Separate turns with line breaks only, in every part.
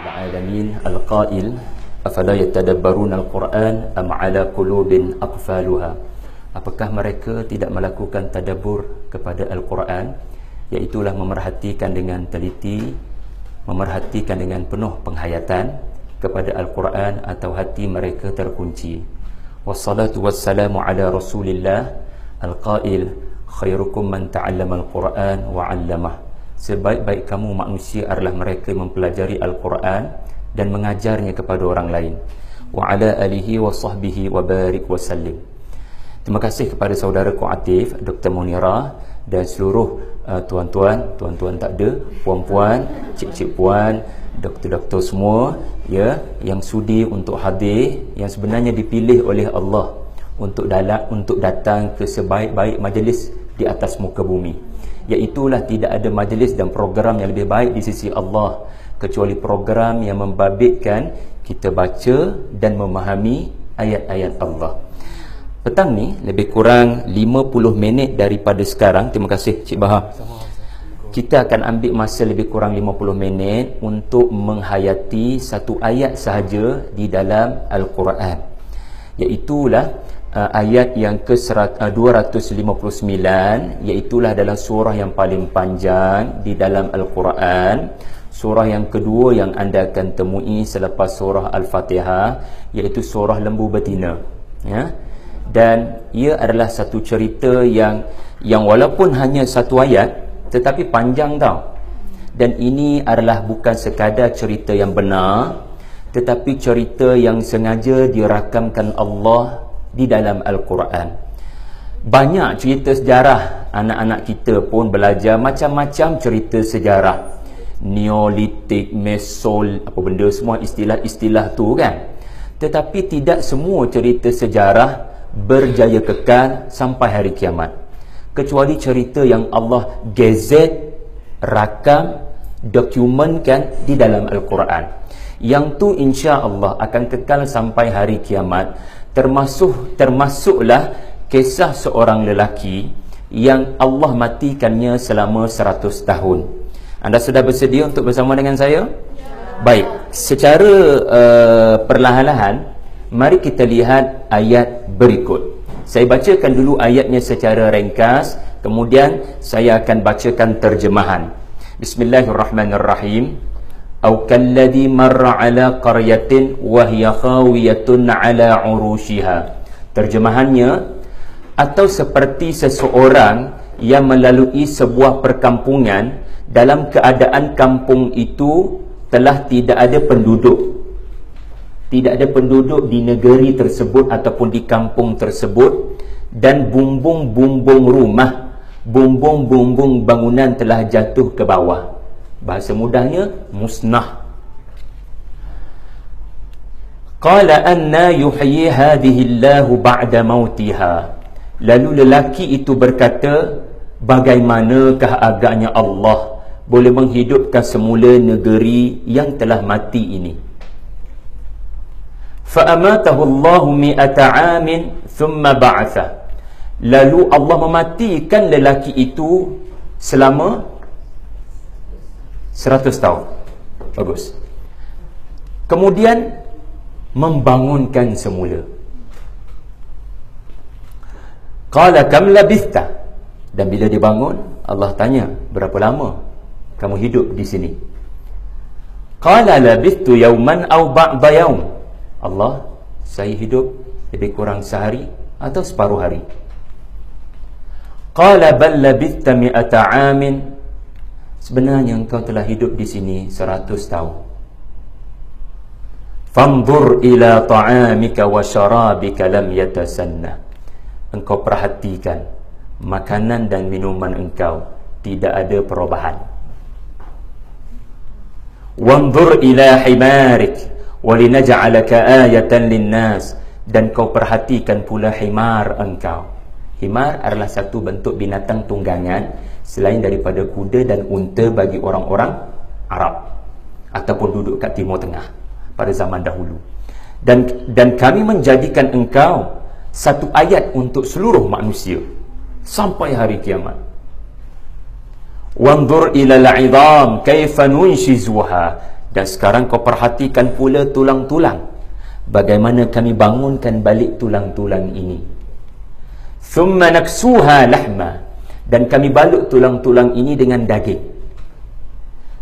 Alamin al-qail afala yatadabbaruna al-Quran am ala qulubin aqfaluha. Apakah mereka tidak melakukan tadabbur kepada Al-Quran, iaitulah memerhatikan dengan teliti, memerhatikan dengan penuh penghayatan kepada Al-Quran, atau hati mereka terkunci. Wassalatu wassalamu ala Rasulillah al-qail khairukum man ta'allama al-Quran wa 'allamah. Sebaik-baik kamu manusia adalah mereka yang mempelajari Al-Quran dan mengajarnya kepada orang lain. Wa ala alihi wa sahbihi wa barik wa sallim. Terima kasih kepada saudaraku Atif, Dr. Munirah, dan seluruh tuan-tuan tak ada, puan-puan, cik-cik puan, doktor-doktor semua, ya, yang sudi untuk hadir, yang sebenarnya dipilih oleh Allah untuk datang ke sebaik-baik majlis di atas muka bumi. Iaitulah tidak ada majlis dan program yang lebih baik di sisi Allah kecuali program yang membabitkan kita baca dan memahami ayat-ayat Allah. Petang ni lebih kurang 50 minit daripada sekarang. Terima kasih Cik Bahar. Kita akan ambil masa lebih kurang 50 minit untuk menghayati satu ayat sahaja di dalam Al-Quran, iaitulah ayat yang ke-259, iaitulah dalam surah yang paling panjang di dalam Al-Quran, surah yang kedua yang anda akan temui selepas surah Al-Fatihah, iaitu surah lembu betina, ya. Dan ia adalah satu cerita yang walaupun hanya satu ayat tetapi panjang tau. Dan ini adalah bukan sekadar cerita yang benar, tetapi cerita yang sengaja dirakamkan Allah di dalam Al-Quran. Banyak cerita sejarah, anak-anak kita pun belajar macam-macam cerita sejarah, Neolitik, Mesol, apa benda semua, istilah-istilah tu kan. Tetapi tidak semua cerita sejarah berjaya kekal sampai hari kiamat, kecuali cerita yang Allah gazet, rakam, dokumenkan di dalam Al-Quran. Yang tu insya Allah akan kekal sampai hari kiamat. Termasuklah kisah seorang lelaki yang Allah matikannya selama 100 tahun. Anda sudah bersedia untuk bersama dengan saya? Ya. Baik, secara perlahan-lahan mari kita lihat ayat berikut. Saya bacakan dulu ayatnya secara ringkas, kemudian saya akan bacakan terjemahan. Bismillahirrahmanirrahim. Au kalladhi marra ala qaryatin wa hiya khawiyatun ala urushiha. Terjemahannya, atau seperti seseorang yang melalui sebuah perkampungan dalam keadaan kampung itu telah tidak ada penduduk. Tidak ada penduduk di negeri tersebut ataupun di kampung tersebut, dan bumbung-bumbung rumah, bumbung-bumbung bangunan telah jatuh ke bawah. Bahasa mudahnya, musnah. Qala anna yuhyi hadhihi Allahu ba'da mautiha. Lalu lelaki itu berkata, bagaimanakah agaknya Allah boleh menghidupkan semula negeri yang telah mati ini. Fa amatahu Allahu mi'ata 'amin thumma ba'atha. Lalu Allah mematikan lelaki itu selama 100 tahun. Bagus. Kemudian membangunkan semula. Qala kam labithta. Dan bila dibangun, Allah tanya, berapa lama kamu hidup di sini? Qala labithtu yawman aw ba'da yawm. Allah, saya hidup lebih kurang sehari atau separuh hari. Qala bal labithta mi'ata 'amin. Sebenarnya engkau telah hidup di sini 100 tahun. Fanzur ila ta'amika wa syarabika lam yatasanna. Engkau perhatikan makanan dan minuman engkau tidak ada perubahan. Wanzur ila himarik wa linaj'alaka ayatan linnas. Dan kau perhatikan pula himar engkau. Himar adalah satu bentuk binatang tunggangan selain daripada kuda dan unta bagi orang-orang Arab ataupun duduk kat Timur Tengah pada zaman dahulu. Dan kami menjadikan engkau satu ayat untuk seluruh manusia sampai hari kiamat. Wanzur ila al-'idham kaifa nunshizuha. Dan sekarang kau perhatikan pula tulang-tulang. Bagaimana kami bangunkan balik tulang-tulang ini. Thumma naksuha lahma. Dan kami balut tulang-tulang ini dengan daging.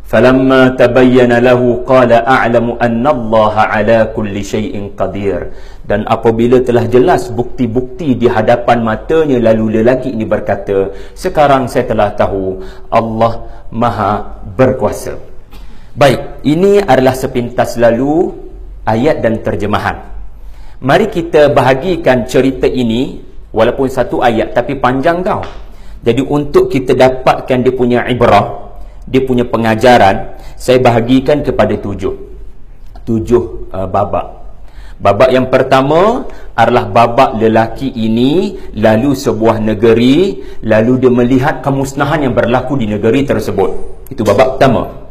Falamma tabayyana lahu qala a'lamu anna Allah ala kulli syai'in qadir. Dan apabila telah jelas bukti-bukti di hadapan matanya, lalu lelaki ini berkata, sekarang saya telah tahu Allah Maha berkuasa. Baik, ini adalah sepintas lalu ayat dan terjemahan. Mari kita bahagikan cerita ini, walaupun satu ayat tapi panjang tau. Jadi untuk kita dapatkan dia punya ibrah, dia punya pengajaran, saya bahagikan kepada tujuh babak. Babak yang pertama adalah babak lelaki ini lalu sebuah negeri, lalu dia melihat kemusnahan yang berlaku di negeri tersebut. Itu babak pertama.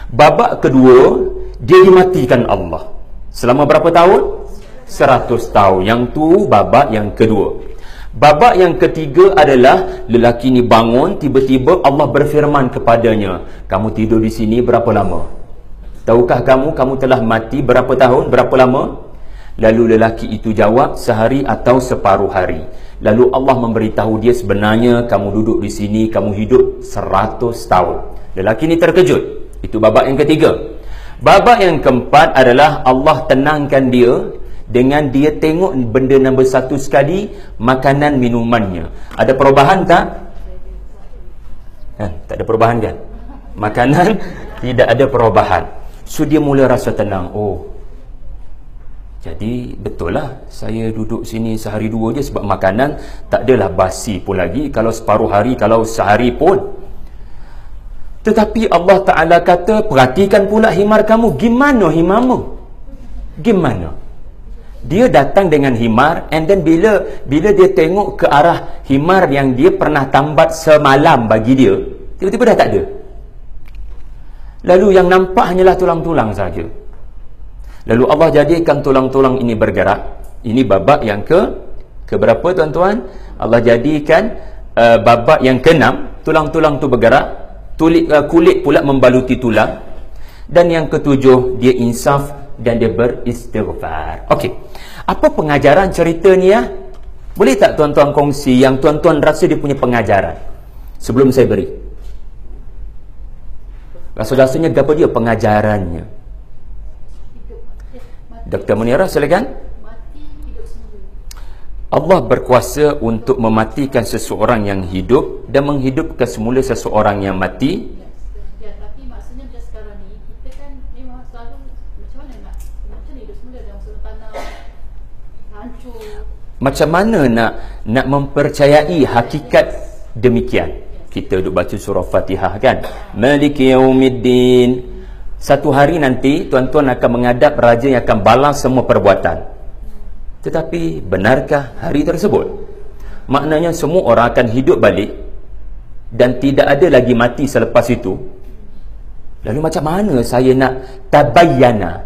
Babak kedua, dia dimatikan Allah. Selama berapa tahun? 100 tahun. Yang tu babak yang kedua. Babak yang ketiga adalah lelaki ni bangun, tiba-tiba Allah berfirman kepadanya, kamu tidur di sini berapa lama? Tahukah kamu telah mati berapa tahun, berapa lama? Lalu lelaki itu jawab, sehari atau separuh hari. Lalu Allah memberitahu dia, sebenarnya kamu duduk di sini, kamu hidup 100 tahun. Lelaki ni terkejut. Itu babak yang ketiga. Babak yang keempat adalah Allah tenangkan dia dengan dia tengok benda nombor satu sekali, makanan minumannya. Ada perubahan tak? Tak ada perubahan kan? Makanan tidak ada perubahan. So dia mula rasa tenang. Oh, jadi betul lah saya duduk sini sehari dua je, sebab makanan tak adalah basi pun lagi. Kalau separuh hari, kalau sehari pun. Tetapi Allah Ta'ala kata, perhatikan pula himar kamu. Gimana himarmu? Gimana? Dia datang dengan himar, and then bila dia tengok ke arah himar yang dia pernah tambat semalam bagi dia, tiba-tiba dah tak ada. Lalu yang nampak hanyalah tulang-tulang saja. Lalu Allah jadikan tulang-tulang ini bergerak. Ini babak yang ke berapa tuan-tuan? Allah jadikan babak yang ke-6. Tulang-tulang tu bergerak, kulit pula membaluti tulang. Dan yang ke-7, dia insaf dan dia beristighfar. Okey, apa pengajaran cerita ni ya? Boleh tak tuan-tuan kongsi yang tuan-tuan rasa dia punya pengajaran sebelum saya beri? Rasa-rasanya apa dia pengajarannya? Dr. Munirah, silakan. Allah berkuasa untuk mematikan seseorang yang hidup dan menghidupkan semula seseorang yang mati.
Ya, tapi maksudnya macam sekarang ni, kita kan memang selalu macam mana nak hidup semula dalam satu tanah hancur. Macam mana
nak mempercayai hakikat demikian? Kita duk baca surah Fatihah kan? Maliki yaumiddin. Satu hari nanti tuan-tuan akan menghadap raja yang akan balas semua perbuatan. Tetapi benarkah hari tersebut? Maknanya semua orang akan hidup balik dan tidak ada lagi mati selepas itu. Lalu macam mana saya nak tabayyana?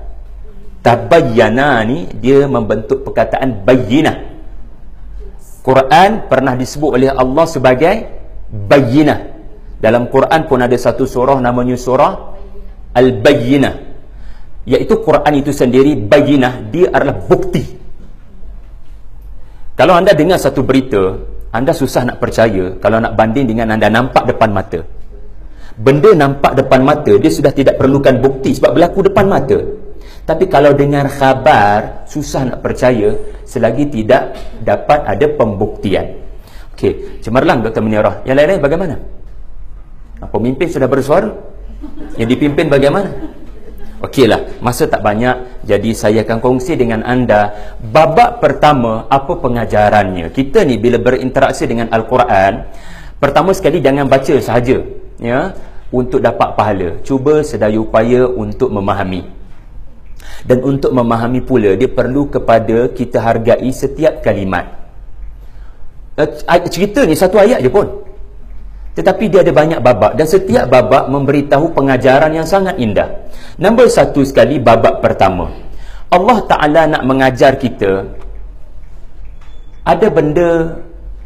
Tabayyana ni dia membentuk perkataan bayyinah. Quran pernah disebut oleh Allah sebagai bayyinah. Dalam Quran pun ada satu surah namanya surah Al-Bayyinah, iaitu Quran itu sendiri bayyinah, dia adalah bukti. Kalau anda dengar satu berita, anda susah nak percaya kalau nak banding dengan anda nampak depan mata. Benda nampak depan mata, dia sudah tidak perlukan bukti sebab berlaku depan mata. Tapi kalau dengar khabar, susah nak percaya selagi tidak dapat ada pembuktian. Okey, cemerlang Dr. Munirah. Yang lain-lain bagaimana? Pemimpin sudah bersuara? Yang dipimpin bagaimana? Okeylah, masa tak banyak, jadi saya akan kongsi dengan anda babak pertama, apa pengajarannya. Kita ni bila berinteraksi dengan Al-Quran, pertama sekali jangan baca sahaja ya, untuk dapat pahala. Cuba sedaya upaya untuk memahami. Dan untuk memahami pula, dia perlu kepada kita hargai setiap kalimat. Cerita ni satu ayat je pun, tetapi dia ada banyak babak, dan setiap babak memberitahu pengajaran yang sangat indah. Nombor satu sekali, babak pertama, Allah Ta'ala nak mengajar kita, ada benda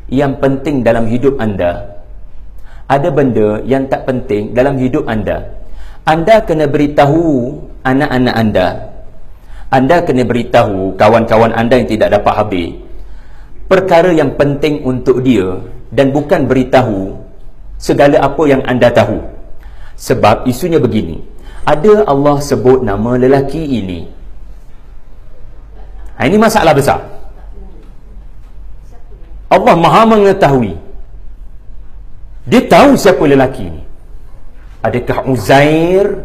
yang penting dalam hidup anda, ada benda yang tak penting dalam hidup anda. Anda kena beritahu anak-anak anda kena beritahu kawan-kawan anda yang tidak dapat habis perkara yang penting untuk dia, dan bukan beritahu segala apa yang anda tahu. Sebab isunya begini, ada Allah sebut nama lelaki ini. Ini masalah besar. Allah Maha mengetahui. Dia tahu siapa lelaki ini. Adakah Uzair?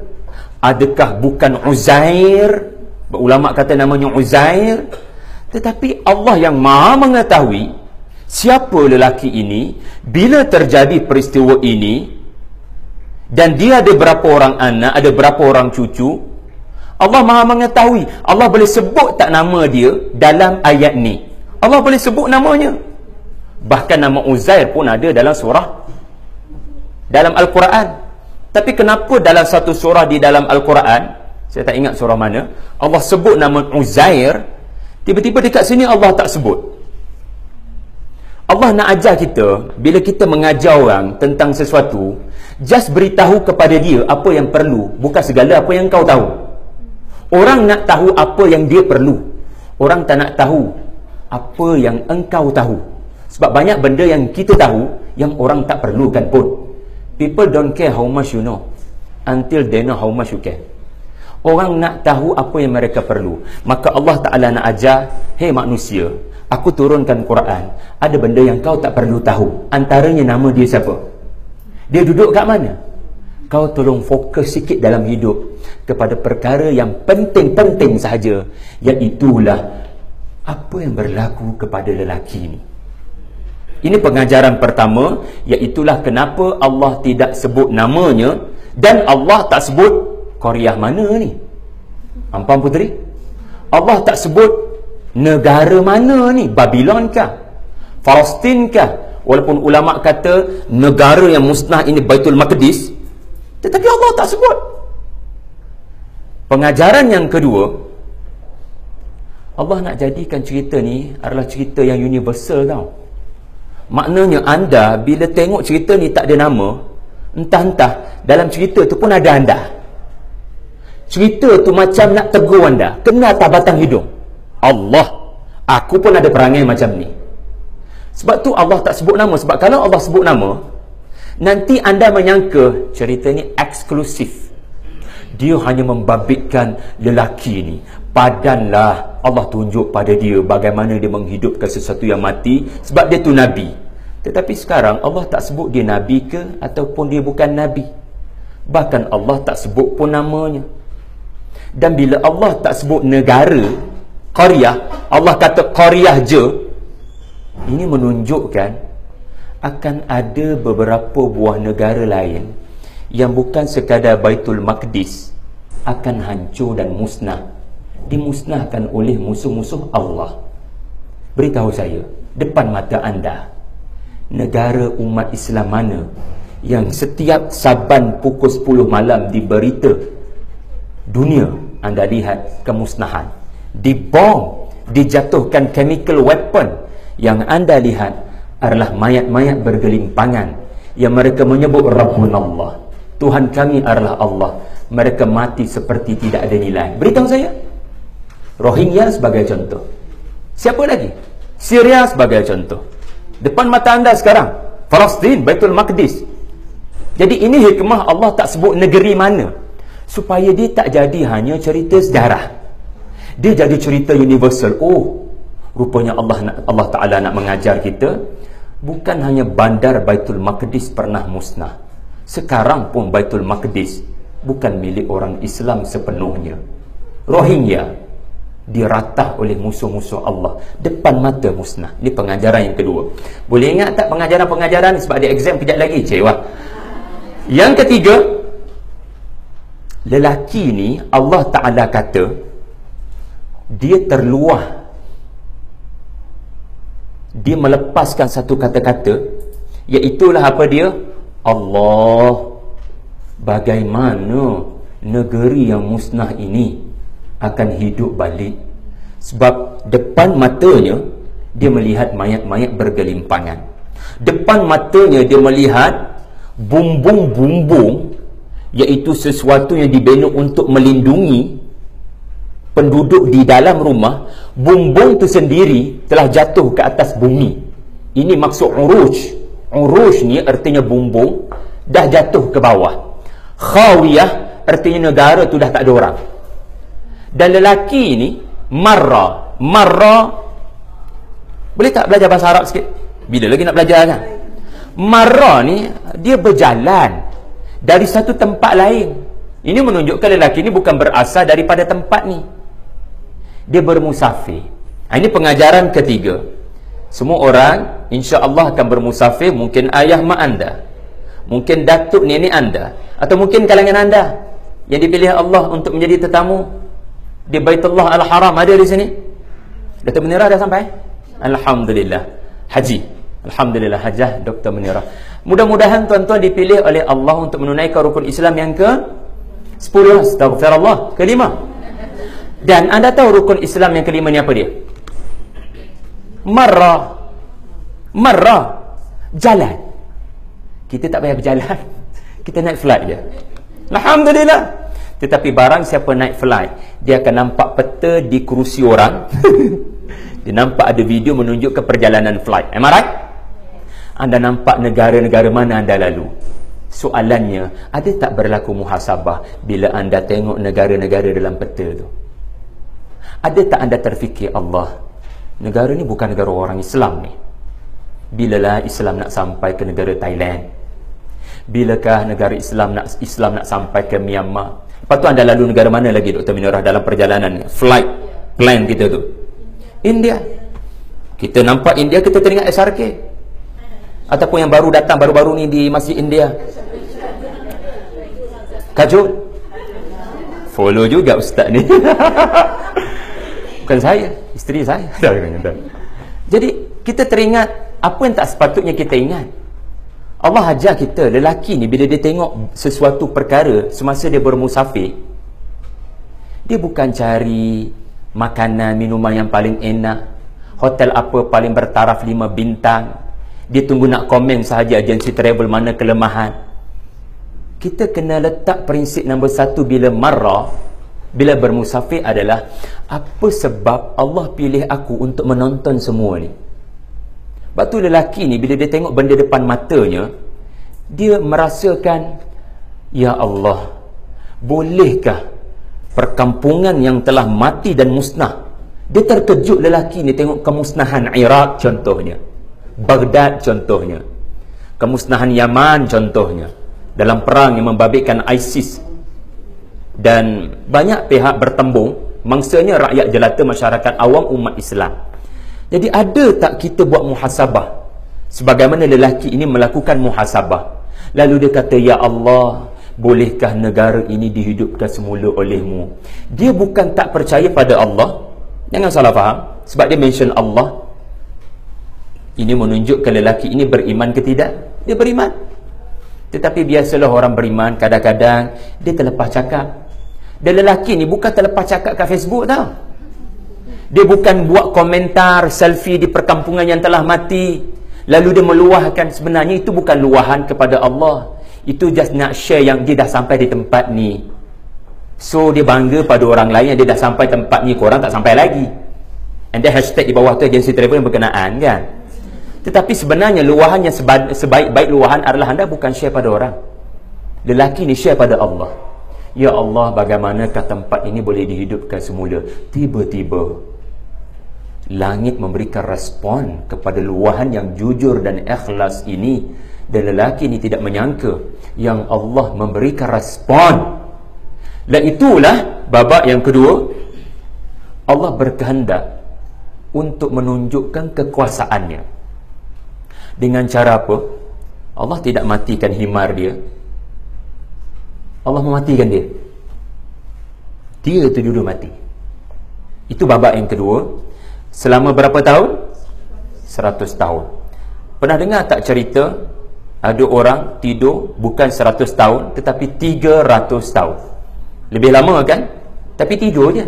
Adakah bukan Uzair? Ulama kata namanya Uzair. Tetapi Allah yang Maha mengetahui siapa lelaki ini, bila terjadi peristiwa ini, dan dia ada berapa orang anak, ada berapa orang cucu. Allah Maha mengetahui. Allah boleh sebut tak nama dia dalam ayat ni? Allah boleh sebut namanya. Bahkan nama Uzair pun ada dalam surah, dalam Al-Quran. Tapi kenapa dalam satu surah di dalam Al-Quran, saya tak ingat surah mana, Allah sebut nama Uzair, tiba-tiba dekat sini Allah tak sebut. Allah nak ajar kita, bila kita mengajar orang tentang sesuatu, just beritahu kepada dia apa yang perlu, bukan segala apa yang kau tahu. Orang nak tahu apa yang dia perlu, orang tak nak tahu apa yang engkau tahu. Sebab banyak benda yang kita tahu yang orang tak perlukan pun. People don't care how much you know until they know how much you care. Orang nak tahu apa yang mereka perlu. Maka Allah Ta'ala nak ajar, hei manusia, aku turunkan Quran, ada benda yang kau tak perlu tahu. Antaranya nama dia siapa, dia duduk kat mana. Kau tolong fokus sikit dalam hidup kepada perkara yang penting-penting sahaja, iaitulah apa yang berlaku kepada lelaki ini. Ini pengajaran pertama, iaitulah kenapa Allah tidak sebut namanya, dan Allah tak sebut Korea mana ni. Ampam puteri, Allah tak sebut negara mana ni, Babylon kah, Palestin kah. Walaupun ulama kata negara yang musnah ini Baitul Maqdis, tetapi Allah tak sebut. Pengajaran yang kedua, Allah nak jadikan cerita ni adalah cerita yang universal tau. Maknanya anda bila tengok cerita ni tak ada nama, entah-entah dalam cerita tu pun ada anda. Cerita tu macam nak tegur anda, kena atas batang hidung. Allah, aku pun ada perangai macam ni. Sebab tu Allah tak sebut nama. Sebab kalau Allah sebut nama, nanti anda menyangka cerita ni eksklusif, dia hanya membabitkan lelaki ni. Padanlah Allah tunjuk pada dia bagaimana dia menghidupkan sesuatu yang mati, sebab dia tu Nabi. Tetapi sekarang Allah tak sebut dia Nabi ke ataupun dia bukan Nabi. Bahkan Allah tak sebut pun namanya. Dan bila Allah tak sebut negara, Qaryah, Allah kata Qaryah je, ini menunjukkan akan ada beberapa buah negara lain yang bukan sekadar Baitul Maqdis akan hancur dan musnah, dimusnahkan oleh musuh-musuh Allah. Beritahu saya, depan mata anda, negara umat Islam mana yang setiap Saban pukul 10 malam di berita dunia anda lihat kemusnahan, dibom, dijatuhkan chemical weapon, yang anda lihat adalah mayat-mayat bergelimpangan yang mereka menyebut Rabbuna Allah, Tuhan kami adalah Allah. Mereka mati seperti tidak ada nilai. Beritahu saya, Rohingya sebagai contoh, siapa lagi? Syria sebagai contoh. Depan mata anda sekarang Palestin, Baitul Maqdis. Jadi ini hikmah Allah tak sebut negeri mana, supaya dia tak jadi hanya cerita sejarah, dia jadi cerita universal. Oh, rupanya Allah Ta'ala nak mengajar kita, bukan hanya bandar Baitul Maqdis pernah musnah, sekarang pun Baitul Maqdis bukan milik orang Islam sepenuhnya. Rohingya diratah oleh musuh-musuh Allah, depan mata musnah. Ini pengajaran yang kedua. Boleh ingat tak pengajaran-pengajaran? Sebab ada exam kejap lagi, cewa. Yang ketiga, lelaki ni Allah Ta'ala kata dia terluah, dia melepaskan satu kata-kata, iaitulah apa dia? Allah. Bagaimana negeri yang musnah ini akan hidup balik? Sebab depan matanya dia melihat mayat-mayat bergelimpangan. Depan matanya dia melihat bumbung-bumbung iaitu sesuatu yang dibina untuk melindungi penduduk di dalam rumah, bumbung itu sendiri telah jatuh ke atas bumi. Ini maksud uruj. Uruj ni artinya bumbung dah jatuh ke bawah. Khawiyah artinya negara tu dah tak ada orang. Dan lelaki ni marra boleh tak belajar bahasa Arab sikit? Bila lagi nak belajar kan? Marra ni dia berjalan dari satu tempat lain. Ini menunjukkan lelaki ni bukan berasal daripada tempat ni, dia bermusafir. Ini pengajaran ketiga. Semua orang insya-Allah akan bermusafir. Mungkin ayah mak anda, mungkin datuk nenek anda, atau mungkin kalangan anda yang dipilih Allah untuk menjadi tetamu di Baitullah Al-Haram. Ada di sini? Datuk Munirah dah sampai? Alhamdulillah. Haji, alhamdulillah hajah Dr. Munirah. Mudah-mudahan tuan-tuan dipilih oleh Allah untuk menunaikan rukun Islam yang ke 10. Astaghfirullah, ke-5. Dan anda tahu rukun Islam yang ke-5 ni apa dia? Marra, jalan. Kita tak payah berjalan, kita naik flight je. Alhamdulillah. Tetapi barang siapa naik flight, dia akan nampak peta di kerusi orang. Dia nampak ada video menunjukkan perjalanan flight. Am I right? Anda nampak negara-negara mana anda lalu. Soalannya, ada tak berlaku muhasabah bila anda tengok negara-negara dalam peta tu? Ada tak anda terfikir, Allah, negara ni bukan negara orang Islam ni. Bilalah Islam nak sampai ke negara Thailand? Bilakah negara Islam nak sampai ke Myanmar? Lepas tu anda lalu negara mana lagi, Dr. Munirah, dalam perjalanan flight plan kita tu? India. Kita nampak India, kita teringat SRK. Ataupun yang baru datang baru-baru ni di Masjid India, Kajol. Follow juga ustaz ni. Bukan saya, isteri saya. Jadi kita teringat apa yang tak sepatutnya kita ingat. Allah ajar kita, lelaki ni bila dia tengok sesuatu perkara semasa dia bermusafir, dia bukan cari makanan, minuman yang paling enak, hotel apa paling bertaraf 5 bintang. Dia tunggu nak komen sahaja agensi travel mana kelemahan. Kita kena letak prinsip nombor 1 bila marah, bila bermusafir adalah, apa sebab Allah pilih aku untuk menonton semua ni? Sebab tu lelaki ni bila dia tengok benda depan matanya, dia merasakan, ya Allah, bolehkah perkampungan yang telah mati dan musnah? Dia terkejut lelaki ni tengok kemusnahan Iraq contohnya, Baghdad contohnya, kemusnahan Yaman contohnya, dalam perang yang membabitkan ISIS, dan banyak pihak bertembung, mangsanya rakyat jelata, masyarakat awam, umat Islam. Jadi ada tak kita buat muhasabah sebagaimana lelaki ini melakukan muhasabah? Lalu dia kata, ya Allah, bolehkah negara ini dihidupkan semula olehmu? Dia bukan tak percaya pada Allah, jangan salah faham, sebab dia mention Allah. Ini menunjukkan lelaki ini beriman ke tidak? Dia beriman. Tetapi biasalah orang beriman, kadang-kadang dia terlepas cakap. Dan lelaki ni bukan terlepas cakap kat Facebook tau. Dia bukan buat komentar selfie di perkampungan yang telah mati lalu dia meluahkan. Sebenarnya itu bukan luahan kepada Allah, itu just nak share yang dia dah sampai di tempat ni. So dia bangga pada orang lain yang dia dah sampai tempat ni, korang tak sampai lagi. And then hashtag di bawah tu agensi travel yang berkenaan kan. Tetapi sebenarnya luahan yang sebaik-baik luahan adalah anda bukan share pada orang. Lelaki ni share pada Allah. Ya Allah, bagaimanakah tempat ini boleh dihidupkan semula? Tiba-tiba langit memberikan respon kepada luahan yang jujur dan ikhlas ini. Dan lelaki ini tidak menyangka yang Allah memberikan respon. Dan itulah babak yang kedua. Allah berkehendak untuk menunjukkan kekuasaannya. Dengan cara apa? Allah tidak matikan himar dia, Allah mematikan dia. Dia itu dulu mati. Itu babak yang kedua. Selama berapa tahun? 100 tahun. Pernah dengar tak cerita ada orang tidur bukan 100 tahun tetapi 300 tahun? Lebih lama kan? Tapi tidur je.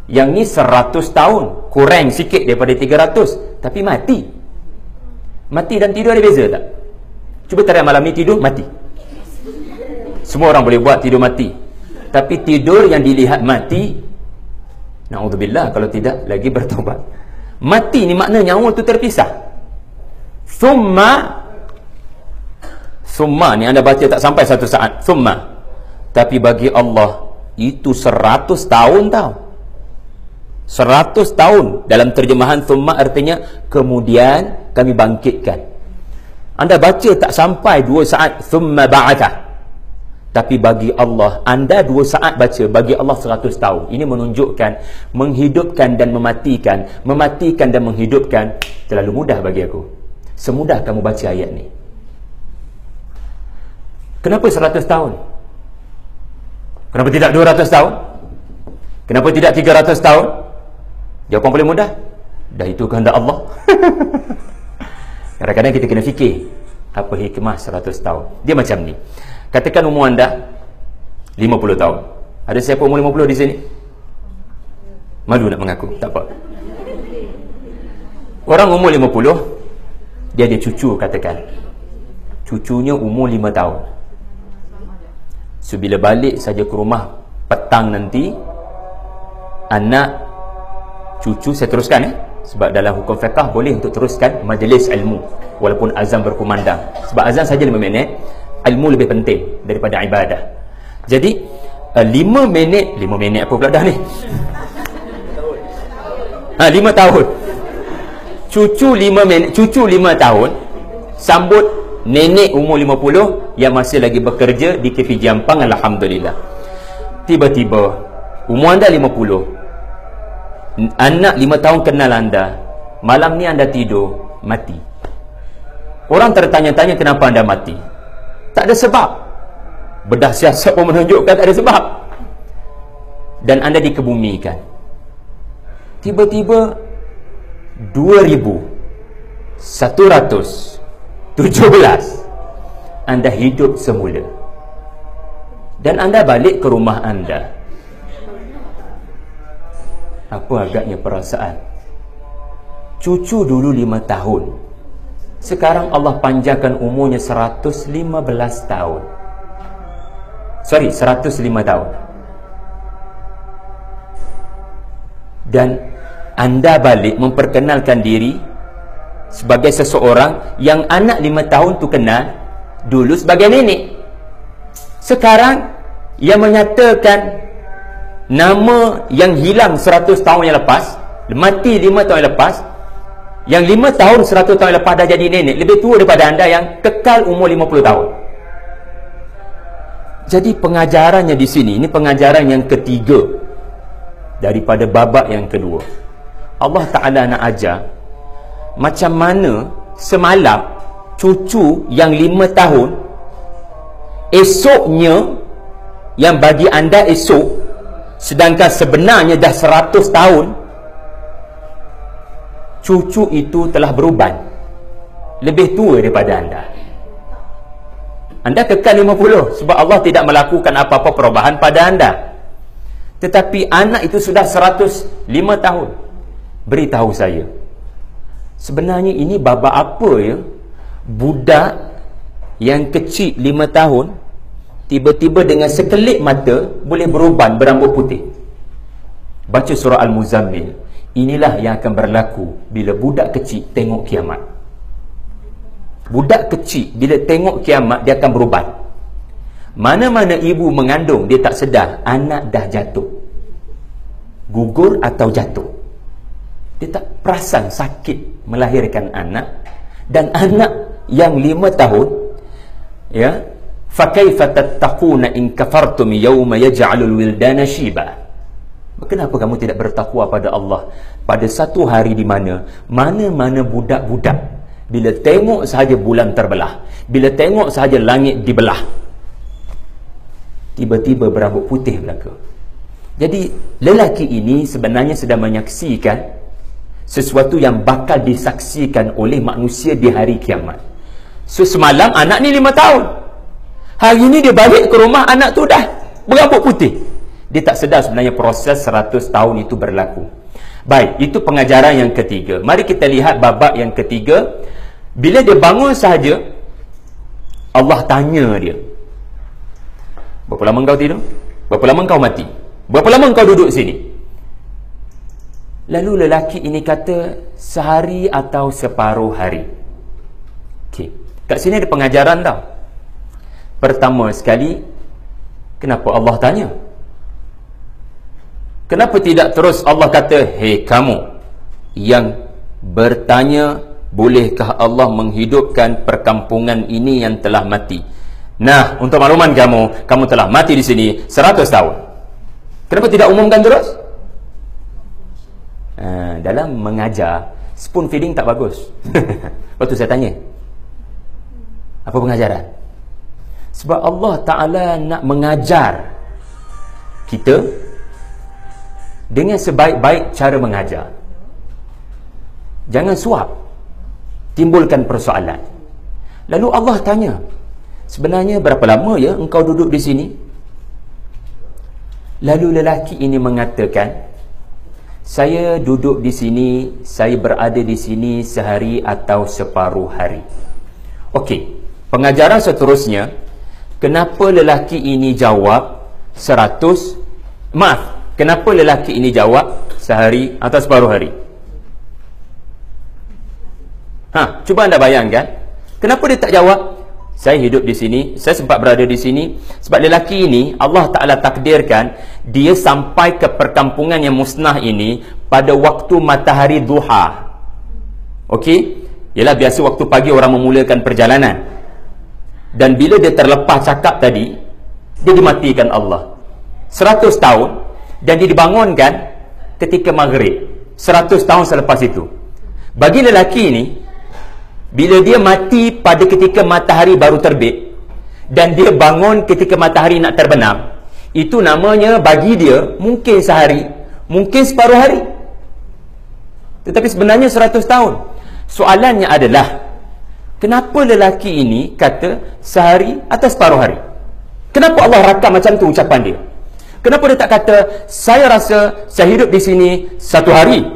Yang ni 100 tahun, kurang sikit daripada 300, tapi mati. Mati dan tidur ada beza tak? Cuba try malam ni tidur, mati. Semua orang boleh buat tidur mati. Tapi tidur yang dilihat mati, na'udzubillah, kalau tidak lagi bertobat. Mati ni makna nyawa tu terpisah. Summa ni anda baca tak sampai 1 saat. Summa. Tapi bagi Allah itu 100 tahun tau. 100 tahun. Dalam terjemahan summa artinya kemudian kami bangkitkan. Anda baca tak sampai 2 saat summa ba'atha. Tapi bagi Allah, anda 2 saat baca, bagi Allah 100 tahun. Ini menunjukkan menghidupkan dan mematikan, mematikan dan menghidupkan terlalu mudah bagi aku. Semudah kamu baca ayat ni. Kenapa 100 tahun? Kenapa tidak 200 tahun? Kenapa tidak 300 tahun? Jawapan paling mudah, dah itu kehendak Allah. Kadang-kadang kita kena fikir apa hikmah 100 tahun. Dia macam ni. Katakan umur anda 50 tahun. Ada siapa umur 50 di sini? Malu nak mengaku, tak apa. Orang umur 50, dia ada cucu katakan. Cucunya umur 5 tahun. So bila balik saja ke rumah petang nanti, anak cucu, saya teruskan sebab dalam hukum fiqh boleh untuk teruskan majlis ilmu walaupun azan berkumandang. Sebab azan saja 5 minit, ilmu lebih penting daripada ibadah. Jadi 5 minit apa pula dah ni? 5 tahun. Cucu 5 minit, cucu 5 tahun sambut nenek umur 50 yang masih lagi bekerja di KP Jampang, alhamdulillah. Tiba-tiba umur anda 50, anak 5 tahun kenal anda, malam ni anda tidur mati. Orang tertanya-tanya kenapa anda mati. Tak ada sebab. Bedah siasat pun menunjukkan tak ada sebab. Dan anda dikebumikan. Tiba-tiba 2117 anda hidup semula. Dan anda balik ke rumah anda. Apa agaknya perasaan? Cucu dulu 5 tahun, sekarang Allah panjangkan umurnya 115 tahun. 105 tahun. Dan anda balik memperkenalkan diri sebagai seseorang yang anak 5 tahun tu kenal dulu sebagai nenek. Sekarang yang menyatakan nama yang hilang 100 tahun yang lepas, mati 5 tahun yang lepas, yang 5 tahun 100 tahun yang lepas dah jadi nenek, lebih tua daripada anda yang kekal umur 50 tahun. Jadi pengajarannya di sini, ini pengajaran yang ketiga daripada babak yang kedua. Allah Ta'ala nak ajar macam mana semalam cucu yang 5 tahun, esoknya yang bagi anda esok, sedangkan sebenarnya dah 100 tahun, cucu itu telah beruban, lebih tua daripada anda. Anda kekal 50 sebab Allah tidak melakukan apa-apa perubahan pada anda. Tetapi anak itu sudah 105 tahun. Beritahu saya, sebenarnya ini babak apa ya? Budak yang kecil 5 tahun tiba-tiba dengan sekelip mata boleh beruban berambut putih. Baca surah Al-Muzammil. Inilah yang akan berlaku bila budak kecil tengok kiamat. Budak kecil bila tengok kiamat, dia akan beruban. Mana-mana ibu mengandung, dia tak sedar anak dah jatuh, gugur atau jatuh. Dia tak perasan sakit melahirkan anak. Dan anak yang 5 tahun, ya, fakaifa tattaquna in kafartum yawma yaj'alul wildana shiba. Kenapa kamu tidak bertakwa pada Allah pada satu hari di mana mana-mana budak-budak bila tengok sahaja bulan terbelah, bila tengok sahaja langit dibelah, tiba-tiba berambut putih belaka. Jadi lelaki ini sebenarnya sedang menyaksikan sesuatu yang bakal disaksikan oleh manusia di hari kiamat. So semalam anak ni 5 tahun, hari ni dia balik ke rumah, anak tu dah berambut putih. Dia tak sedar sebenarnya proses 100 tahun itu berlaku. Baik, itu pengajaran yang ketiga. Mari kita lihat babak yang ketiga. Bila dia bangun sahaja, Allah tanya dia, Berapa lama kau tidur? Berapa lama kau mati? Berapa lama kau duduk sini? Lalu lelaki ini kata, sehari atau separuh hari. Okey, kat sini ada pengajaran tau. Pertama sekali, kenapa Allah tanya? Kenapa tidak terus Allah kata, hei kamu yang bertanya, bolehkah Allah menghidupkan perkampungan ini yang telah mati? Nah, untuk makluman kamu telah mati di sini 100 tahun. Kenapa tidak umumkan terus? Dalam mengajar, spoon feeding tak bagus. Lepas tu saya tanya, apa pengajaran? Sebab Allah Ta'ala nak mengajar kita dengan sebaik-baik cara mengajar. Jangan suap, timbulkan persoalan. Lalu Allah tanya, sebenarnya berapa lama ya engkau duduk di sini? Lalu lelaki ini mengatakan, saya duduk di sini, saya berada di sini sehari atau separuh hari. Okey, pengajaran seterusnya, kenapa lelaki ini jawab 100? Kenapa lelaki ini jawab sehari atau separuh hari? Cuba anda bayangkan, kenapa dia tak jawab, saya hidup di sini, saya sempat berada di sini? Sebab lelaki ini, Allah Ta'ala takdirkan dia sampai ke perkampungan yang musnah ini pada waktu matahari duha. Okey? Ialah biasa waktu pagi orang memulakan perjalanan. Dan bila dia terlepas cakap tadi, dia dimatikan Allah 100 tahun. Dan dia dibangunkan ketika maghrib 100 tahun selepas itu. Bagi lelaki ini, bila dia mati pada ketika matahari baru terbit dan dia bangun ketika matahari nak terbenam, itu namanya bagi dia mungkin sehari, mungkin separuh hari, tetapi sebenarnya 100 tahun. Soalannya adalah, kenapa lelaki ini kata sehari atau separuh hari? Kenapa Allah rakam macam tu ucapan dia? Kenapa dia tak kata, saya rasa saya hidup di sini 1 hari,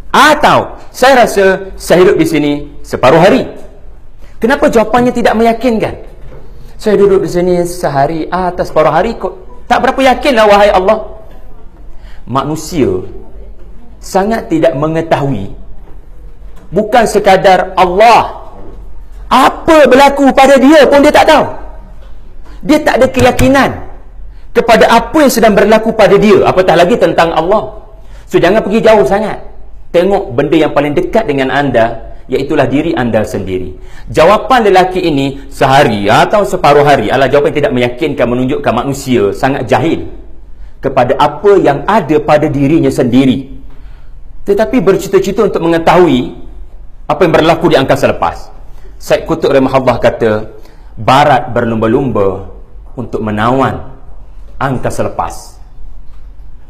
atau saya rasa saya hidup di sini separuh hari? Kenapa jawapannya tidak meyakinkan? Saya duduk di sini sehari atau separuh hari, kok tak berapa yakinlah wahai Allah. Manusia sangat tidak mengetahui, bukan sekadar Allah, apa berlaku pada dia pun dia tak tahu. Dia tak ada keyakinan kepada apa yang sedang berlaku pada dia, apatah lagi tentang Allah. So jangan pergi jauh sangat, tengok benda yang paling dekat dengan anda, iaitulah diri anda sendiri. Jawapan lelaki ini sehari atau separuh hari adalah jawapan yang tidak meyakinkan, menunjukkan manusia sangat jahil kepada apa yang ada pada dirinya sendiri, tetapi bercita-cita untuk mengetahui apa yang berlaku di angkasa lepas. Syed Qutb rahimahullah kata, Barat berlumba-lumba untuk menawan angkasa lepas.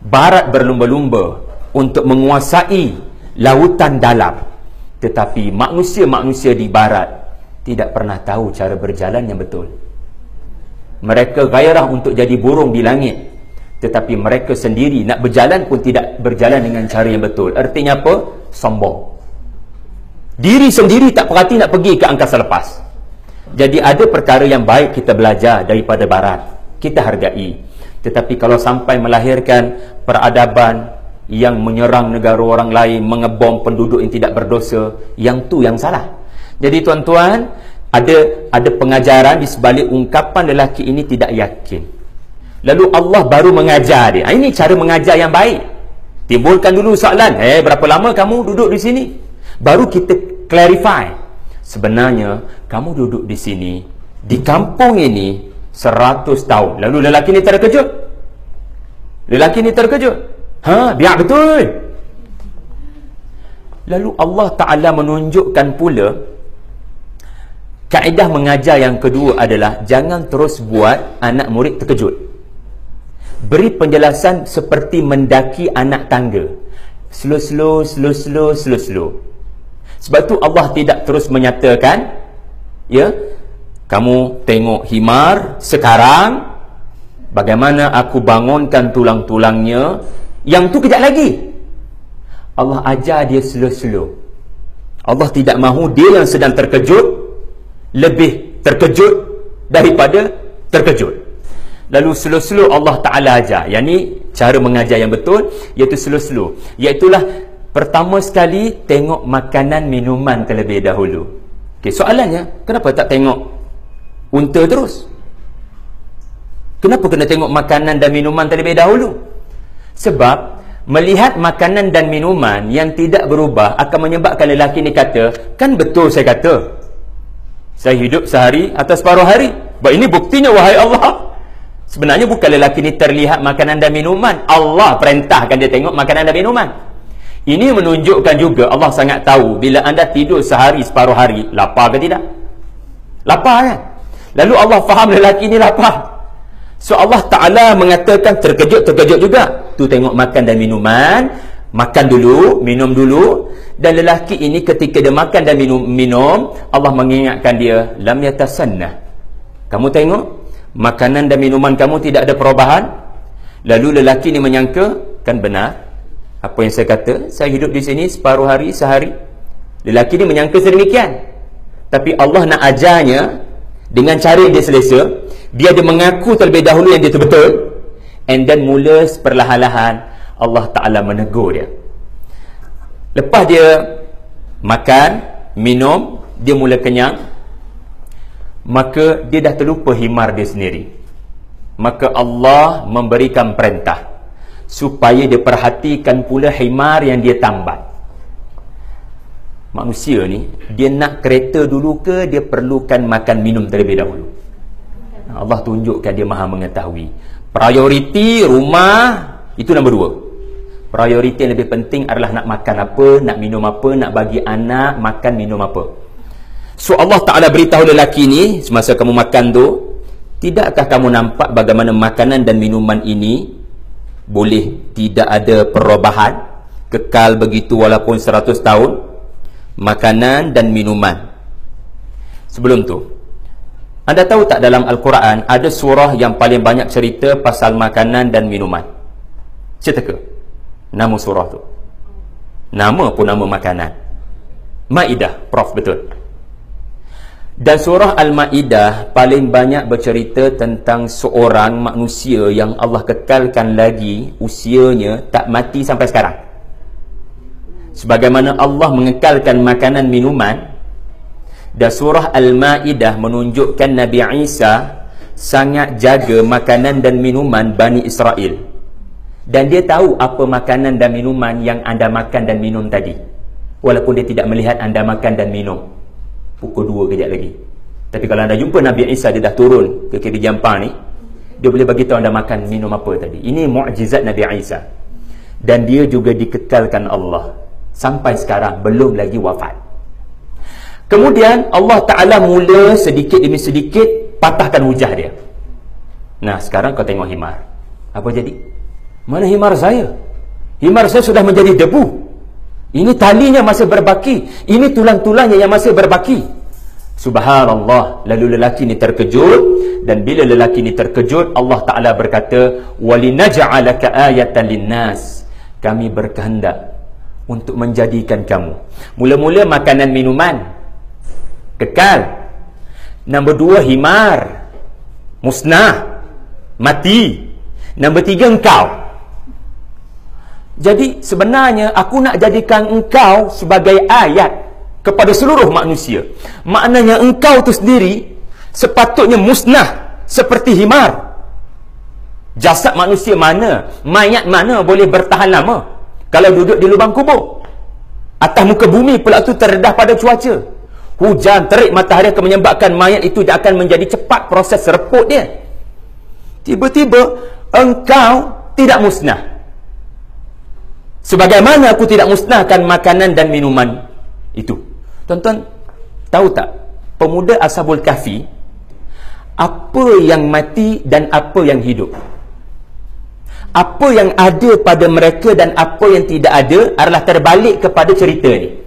Barat berlumba-lumba untuk menguasai lautan dalam, tetapi manusia-manusia di Barat tidak pernah tahu cara berjalan yang betul. Mereka gairah untuk jadi burung di langit, tetapi mereka sendiri nak berjalan pun tidak berjalan dengan cara yang betul. Artinya apa? Sombong. Diri sendiri tak perhati nak pergi ke angkasa lepas. Jadi ada perkara yang baik kita belajar daripada Barat, kita hargai. Tetapi kalau sampai melahirkan peradaban yang menyerang negara orang lain, mengebom penduduk yang tidak berdosa, yang tu yang salah. Jadi tuan-tuan, ada pengajaran di sebalik ungkapan lelaki ini tidak yakin. Lalu Allah baru mengajar dia. Ini cara mengajar yang baik. Timbulkan dulu soalan, berapa lama kamu duduk di sini? Baru kita clarify. Sebenarnya kamu duduk di sini, di kampung ini 100 tahun. Lalu lelaki ni terkejut. Biar betul. Lalu Allah Ta'ala menunjukkan pula kaedah mengajar yang kedua adalah jangan terus buat anak murid terkejut. Beri penjelasan seperti mendaki anak tangga. Slow. Sebab tu Allah tidak terus menyatakan, ya, kamu tengok himar sekarang, bagaimana aku bangunkan tulang-tulangnya, yang tu kejap lagi. Allah ajar dia slow. Allah tidak mahu dia yang sedang terkejut lebih terkejut daripada terkejut. Lalu slow-slow Allah Ta'ala ajar. Yang ni cara mengajar yang betul, iaitu slow-slow. Iaitulah pertama sekali tengok makanan minuman terlebih dahulu. Okay, soalannya, kenapa tak tengok unta terus? Kenapa kena tengok makanan dan minuman terlebih dahulu? Sebab melihat makanan dan minuman yang tidak berubah akan menyebabkan lelaki ni kata, kan betul saya kata, saya hidup sehari atau separuh hari. Baik, ini buktinya wahai Allah. Sebenarnya bukan lelaki ni terlihat makanan dan minuman, Allah perintahkan dia tengok makanan dan minuman. Ini menunjukkan juga Allah sangat tahu bila anda tidur sehari separuh hari, lapar ke tidak? Lapar kan? Lalu Allah faham lelaki ni lapar. So Allah Ta'ala mengatakan terkejut juga. Tu tengok makan dan minuman, makan dulu, minum dulu. Dan lelaki ini ketika dia makan dan minum, Allah mengingatkan dia, lam yatasannah. Kamu tengok makanan dan minuman kamu tidak ada perubahan. Lalu lelaki ini menyangka, kan benar apa yang saya kata, saya hidup di sini separuh hari sehari. Lelaki ini menyangka sedemikian. Tapi Allah nak ajarnya dengan cara yang dia selesa. Dia ada mengaku terlebih dahulu yang dia itu betul, and then mula perlahan-lahan Allah Ta'ala menegur dia. Lepas dia makan, minum, dia mula kenyang, maka dia dah terlupa himar dia sendiri. Maka Allah memberikan perintah supaya dia perhatikan pula himar yang dia tambat. Manusia ni, dia nak kereta dulu ke dia perlukan makan minum terlebih dahulu? Allah tunjukkan dia maha mengetahui. Prioriti rumah itu nombor 2. Prioriti yang lebih penting adalah nak makan apa, nak minum apa, nak bagi anak makan minum apa. So Allah Ta'ala beritahu lelaki ni semasa kamu makan tu, tidakkah kamu nampak bagaimana makanan dan minuman ini boleh tidak ada perubahan, kekal begitu walaupun 100 tahun? Makanan dan minuman. Sebelum tu, anda tahu tak dalam Al-Quran ada surah yang paling banyak cerita pasal makanan dan minuman? Cerita nama surah tu? Nama pun nama makanan. Maidah, Prof, betul. Dan surah Al-Maidah paling banyak bercerita tentang seorang manusia yang Allah kekalkan lagi usianya tak mati sampai sekarang. Sebagaimana Allah mengekalkan makanan minuman. Dan surah Al-Maidah menunjukkan Nabi Isa sangat jaga makanan dan minuman Bani Israel. Dan dia tahu apa makanan dan minuman yang anda makan dan minum tadi, walaupun dia tidak melihat anda makan dan minum. Pukul 2 kejap lagi. Tapi kalau anda jumpa Nabi Isa, dia dah turun ke kiri jampang ni, dia boleh bagi tahu anda makan minum apa tadi. Ini mukjizat Nabi Isa. Dan dia juga dikekalkan Allah sampai sekarang, belum lagi wafat. Kemudian Allah Ta'ala mula sedikit demi sedikit patahkan hujah dia. Nah, sekarang kau tengok himar. Apa jadi? Mana himar saya? Himar saya sudah menjadi debu. Ini talinya masih berbaki, ini tulang-tulangnya yang masih berbaki. Subhanallah. Lalu lelaki ini terkejut. Dan bila lelaki ini terkejut, Allah Ta'ala berkata, walinaj'alaka ayatan linnas. Kami berkehendak untuk menjadikan kamu, mula-mula makanan minuman kekal, nombor 2 himar musnah, mati, nombor 3 engkau. Jadi sebenarnya aku nak jadikan engkau sebagai ayat kepada seluruh manusia. Maknanya engkau tu sendiri sepatutnya musnah seperti himar. Jasad manusia mana, mayat mana boleh bertahan lama kalau duduk di lubang kubur? Atas muka bumi pula tu terdedah pada cuaca. Hujan, terik matahari akan menyebabkan mayat itu dia akan menjadi cepat proses serput dia. Tiba-tiba engkau tidak musnah. Sebagaimana aku tidak musnahkan makanan dan minuman itu. Tuan-tuan tahu tak, pemuda Ashabul Kahfi, apa yang mati dan apa yang hidup, apa yang ada pada mereka dan apa yang tidak ada adalah terbalik kepada cerita ni.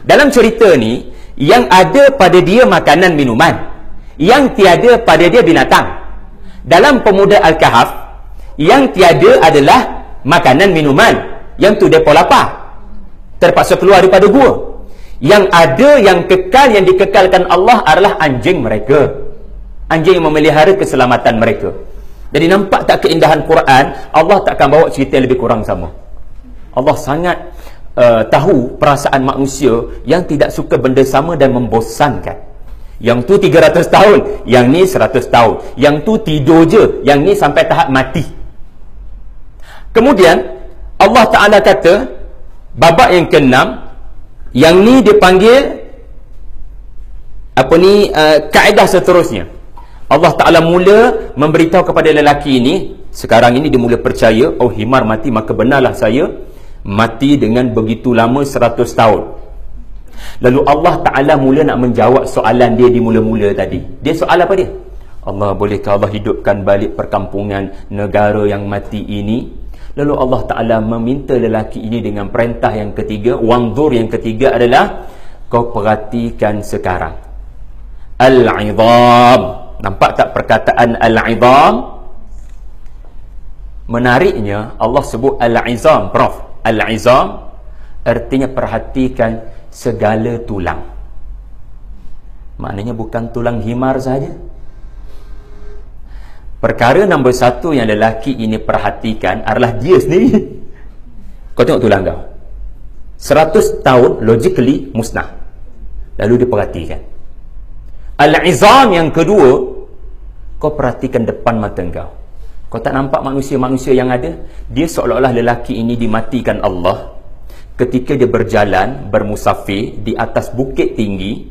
Dalam cerita ni, yang ada pada dia makanan minuman, yang tiada pada dia binatang. Dalam pemuda Al-Kahf, yang tiada adalah makanan minuman, yang tu depa lapar, terpaksa keluar daripada gua. Yang ada, yang kekal, yang dikekalkan Allah adalah anjing mereka. Anjing yang memelihara keselamatan mereka. Jadi nampak tak keindahan Quran? Allah takkan bawa cerita yang lebih kurang sama. Allah sangat tahu perasaan manusia yang tidak suka benda sama dan membosankan. Yang tu 300 tahun, yang ni 100 tahun. Yang tu tidur je, yang ni sampai tahap mati. Kemudian Allah Ta'ala kata, babak yang ke-6, yang ni dipanggil kaedah seterusnya. Allah Ta'ala mula memberitahu kepada lelaki ini, sekarang ini dia mula percaya, oh himar mati, maka benarlah saya mati dengan begitu lama 100 tahun. Lalu Allah Ta'ala mula nak menjawab soalan dia di mula-mula tadi. Dia soal apa dia? Allah, bolehkah Allah hidupkan balik perkampungan negara yang mati ini? Lalu Allah Ta'ala meminta lelaki ini dengan perintah yang ketiga, wanzur yang ketiga adalah, kau perhatikan sekarang. Al-'idham. Nampak tak perkataan al-'idham? Menariknya Allah sebut al-'izam, Prof. Al-'izam artinya perhatikan segala tulang. Maknanya bukan tulang himar saja. Perkara nombor satu yang lelaki ini perhatikan adalah dia sendiri. Kau tengok tulang kau 100 tahun logically musnah. Lalu dia perhatikan. Al-'izam yang kedua, kau perhatikan depan mata kau. Kau tak nampak manusia-manusia yang ada? Dia seolah-olah lelaki ini dimatikan Allah ketika dia berjalan, bermusafir di atas bukit tinggi,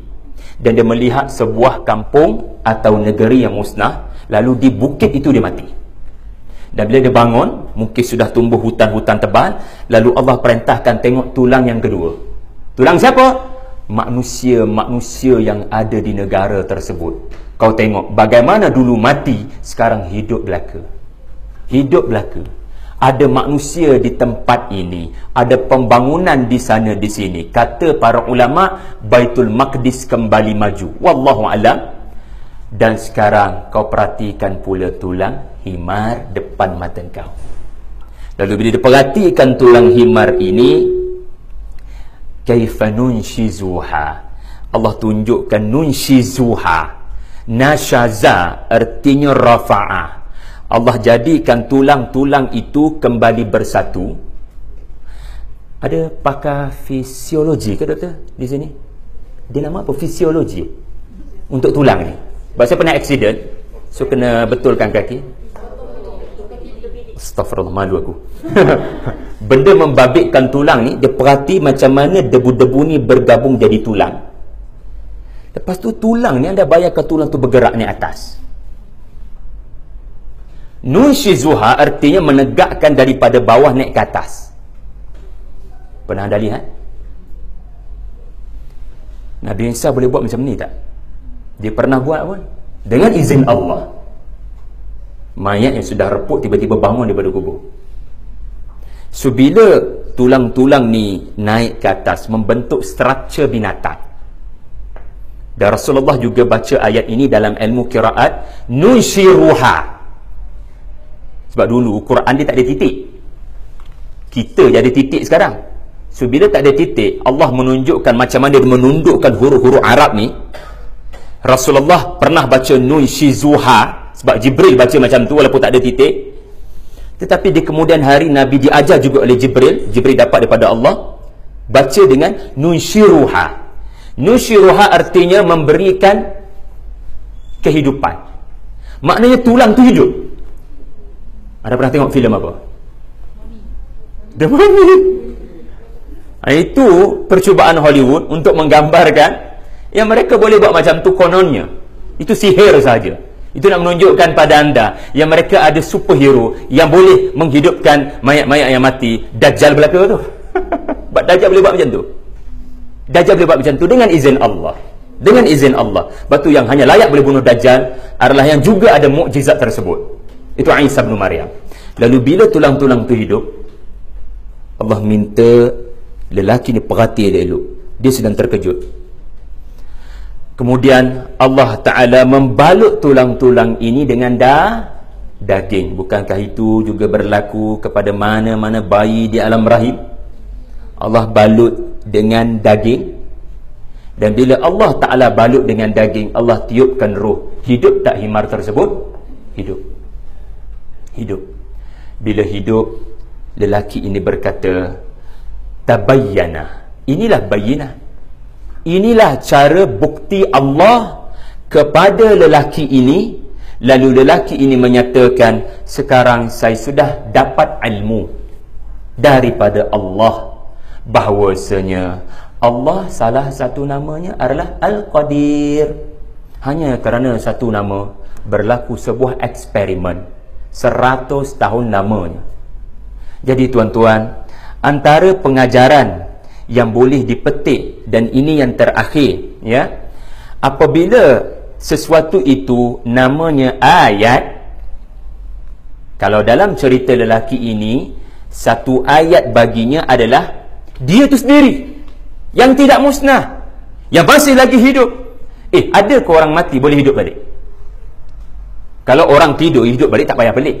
dan dia melihat sebuah kampung atau negeri yang musnah, lalu di bukit itu dia mati. Dan bila dia bangun, mungkin sudah tumbuh hutan-hutan tebal, lalu Allah perintahkan tengok tulang yang kedua. Tulang siapa? Manusia-manusia yang ada di negara tersebut. Kau tengok bagaimana dulu mati, sekarang hidup belaka. Hidup belaka. Ada manusia di tempat ini, ada pembangunan di sana di sini. Kata para ulama, Baitul Maqdis kembali maju. Wallahu alam. Dan sekarang kau perhatikan pula tulang himar depan mata kau. Lalu bila diperhatikan tulang himar ini, kaifa nunshizuha. Allah tunjukkan nunshizuha. Nashaza artinya rafa'ah. Allah jadikan tulang-tulang itu kembali bersatu. Ada pakar fisiologi ke doktor di sini? Dia nama apa? Fisiologi untuk tulang ni. Sebab saya pernah accident, so kena betulkan kaki. Astaghfirullah, malu aku. Benda membabitkan tulang ni, dia perhati macam mana debu-debu ni bergabung jadi tulang. Lepas tu tulang ni, anda bayangkan tulang tu bergerak naik atas. Nunshizuha artinya menegakkan daripada bawah naik ke atas. Pernah anda lihat? Nabi Isa boleh buat macam ni tak? Dia pernah buat pun dengan izin Allah. Mayat yang sudah reput tiba-tiba bangun daripada kubur. So bila tulang-tulang ni naik ke atas, membentuk struktur binatang. Dan Rasulullah juga baca ayat ini dalam ilmu qiraat, nunshiruha. Sebab dulu Quran dia tak ada titik. Kita je ada titik sekarang. So bila tak ada titik, Allah menunjukkan macam mana dia menundukkan huruf-huruf Arab ni. Rasulullah pernah baca nunshizuha, sebab Jibril baca macam tu walaupun tak ada titik. Tetapi di kemudian hari Nabi diajar juga oleh Jibril. Jibril dapat daripada Allah, baca dengan nunshiruha. Nunshiruha artinya memberikan kehidupan. Maknanya tulang tu hidup. Ada pernah tengok filem apa? The Mummy. Itu percubaan Hollywood untuk menggambarkan yang mereka boleh buat macam tu kononnya. Itu sihir saja. Itu nak menunjukkan pada anda yang mereka ada superhero yang boleh menghidupkan mayat-mayat yang mati. Dajjal belaka tu. Dajjal boleh buat macam tu. Dajjal boleh buat macam tu dengan izin Allah. Dengan izin Allah. Batu yang hanya layak boleh bunuh Dajjal adalah yang juga ada mukjizat tersebut. Itu Isa bin Maryam. Lalu bila tulang-tulang tu hidup, Allah minta lelaki ni perhati dia elok. Dia sedang terkejut. Kemudian Allah Ta'ala membalut tulang-tulang ini dengan daging. Bukankah itu juga berlaku kepada mana-mana bayi di alam rahim? Allah balut dengan daging. Dan bila Allah Ta'ala balut dengan daging, Allah tiupkan roh. Hidup tak himar tersebut? Hidup. Bila hidup, lelaki ini berkata, tabayyana. Inilah bayyinah. Inilah cara bukti Allah kepada lelaki ini. Lalu lelaki ini menyatakan, sekarang saya sudah dapat ilmu daripada Allah bahawasanya Allah salah satu namanya adalah Al-Qadir. Hanya kerana satu nama berlaku sebuah eksperimen 100 tahun lamanya. Jadi tuan-tuan, antara pengajaran yang boleh dipetik, dan ini yang terakhir, ya, apabila sesuatu itu namanya ayat, kalau dalam cerita lelaki ini, satu ayat baginya adalah dia itu sendiri yang tidak musnah, yang masih lagi hidup. Ada ke orang mati boleh hidup balik? Kalau orang tidur hidup balik tak payah pelik.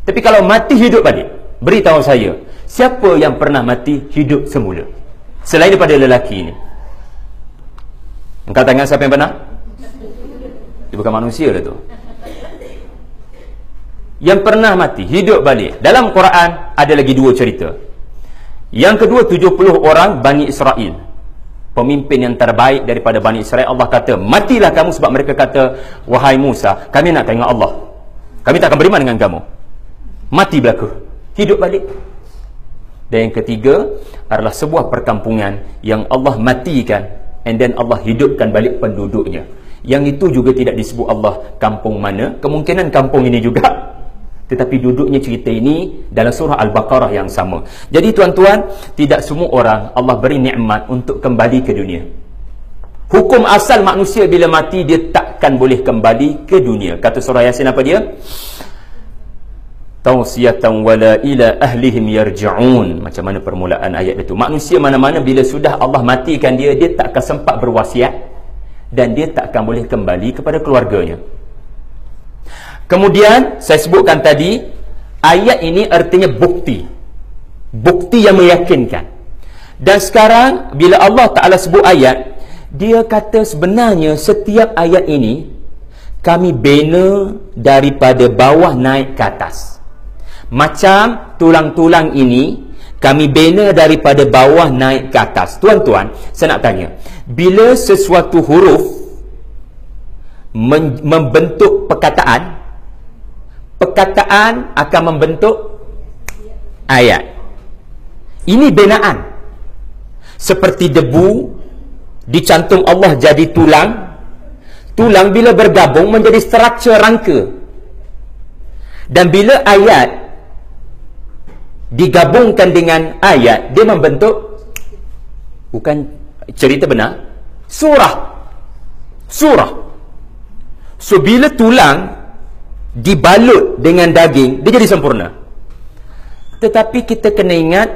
Tapi kalau mati hidup balik, beritahu saya, siapa yang pernah mati hidup semula selain daripada lelaki ini? Angkat tangan siapa yang pernah? Dia bukan manusia lah tu. Yang pernah mati hidup balik. Dalam Quran ada lagi 2 cerita. Yang kedua, 70 orang Bani Israel, pemimpin yang terbaik daripada Bani Israel. Allah kata, matilah kamu, sebab mereka kata, wahai Musa, kami nak tengok Allah, kami tak akan beriman dengan kamu. Mati belaka, hidup balik. Dan yang ketiga adalah sebuah perkampungan yang Allah matikan, and then Allah hidupkan balik penduduknya. Yang itu juga tidak disebut Allah kampung mana. Kemungkinan kampung ini juga, tetapi duduknya cerita ini dalam surah Al-Baqarah yang sama. Jadi tuan-tuan, tidak semua orang Allah beri nikmat untuk kembali ke dunia. Hukum asal manusia bila mati, dia takkan boleh kembali ke dunia. Kata surah Yasin apa dia? Tausiyatan wala ila ahlihim yarji'un. Macam mana permulaan ayat itu? Manusia mana-mana bila sudah Allah matikan dia, dia tak akan sempat berwasiat, dan dia tak akan boleh kembali kepada keluarganya. Kemudian saya sebutkan tadi, ayat ini artinya bukti yang meyakinkan. Dan sekarang bila Allah Ta'ala sebut ayat, dia kata sebenarnya setiap ayat ini kami bina daripada bawah naik ke atas. Macam tulang-tulang ini kami bina daripada bawah naik ke atas. Tuan-tuan, saya nak tanya, bila sesuatu huruf membentuk perkataan akan membentuk ayat. Ini binaan. Seperti debu dicantum Allah jadi tulang. Tulang bila bergabung menjadi struktur rangka. Dan bila ayat digabungkan dengan ayat, dia membentuk, bukan cerita benar, surah. So bila tulang dibalut dengan daging, dia jadi sempurna. Tetapi kita kena ingat,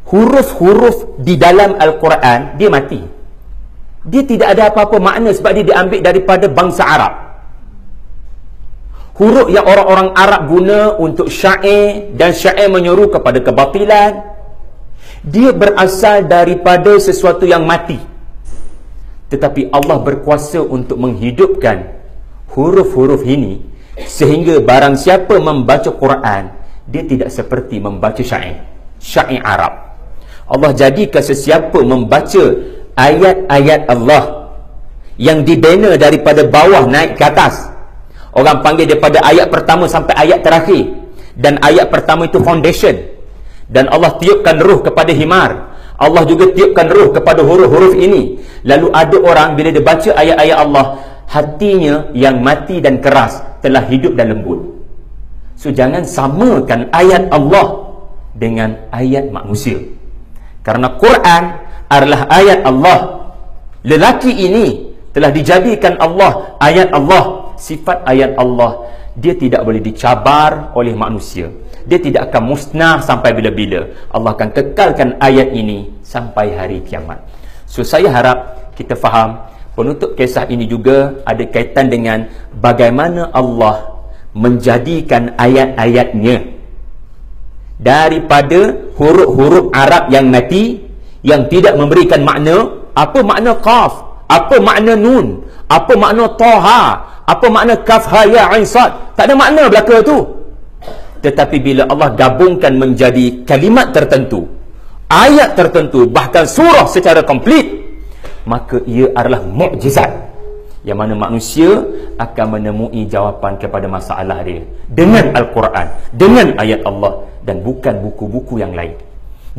huruf-huruf di dalam Al-Quran dia mati. Dia tidak ada apa-apa makna sebab dia diambil daripada bangsa Arab. Huruf yang orang-orang Arab guna untuk syair, dan syair menyeru kepada kebatilan, dia berasal daripada sesuatu yang mati. Tetapi Allah berkuasa untuk menghidupkan huruf-huruf ini, sehingga barang siapa membaca Quran, dia tidak seperti membaca syair Arab. Allah jadikan sesiapa membaca ayat-ayat Allah yang dibina daripada bawah naik ke atas, orang panggil daripada ayat pertama sampai ayat terakhir, dan ayat pertama itu foundation, dan Allah tiupkan ruh kepada himar, Allah juga tiupkan ruh kepada huruf-huruf ini. Lalu ada orang bila dia baca ayat-ayat Allah, hatinya yang mati dan keras telah hidup dan lembut. So jangan samakan ayat Allah dengan ayat manusia, karena Quran adalah ayat Allah. Lelaki ini telah dijadikan Allah ayat Allah. Sifat ayat Allah, dia tidak boleh dicabar oleh manusia. Dia tidak akan musnah sampai bila-bila. Allah akan kekalkan ayat ini sampai hari kiamat. So saya harap kita faham, penutup kisah ini juga ada kaitan dengan bagaimana Allah menjadikan ayat-ayatnya daripada huruf-huruf Arab yang mati, yang tidak memberikan makna. Apa makna qaf? Apa makna nun? Apa makna Taha? Apa makna Kaf Ha Ya Ain Sad? Tak ada makna belaka tu. Tetapi bila Allah gabungkan menjadi kalimat tertentu, ayat tertentu, bahkan surah secara komplit, maka ia adalah mukjizat yang mana manusia akan menemui jawapan kepada masalah dia dengan Al-Quran, dengan ayat Allah, dan bukan buku-buku yang lain.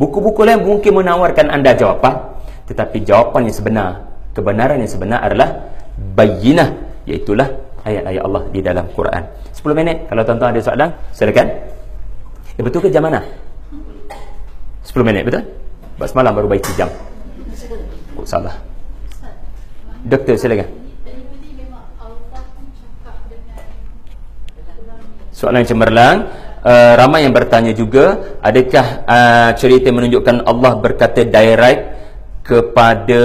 Buku-buku lain mungkin menawarkan anda jawapan, tetapi jawapan yang sebenar, kebenaran yang sebenar adalah bayyinah, iaitulah ayat-ayat Allah di dalam Quran. 10 minit. Kalau tuan-tuan ada soalan, silakan. Betul ke jam mana? 10 minit, betul? Sebab semalam baru baiki jam. Oh, salah. Doktor, silakan. Soalan yang cemerlang. Ramai yang bertanya juga, adakah cerita menunjukkan Allah berkata direct kepada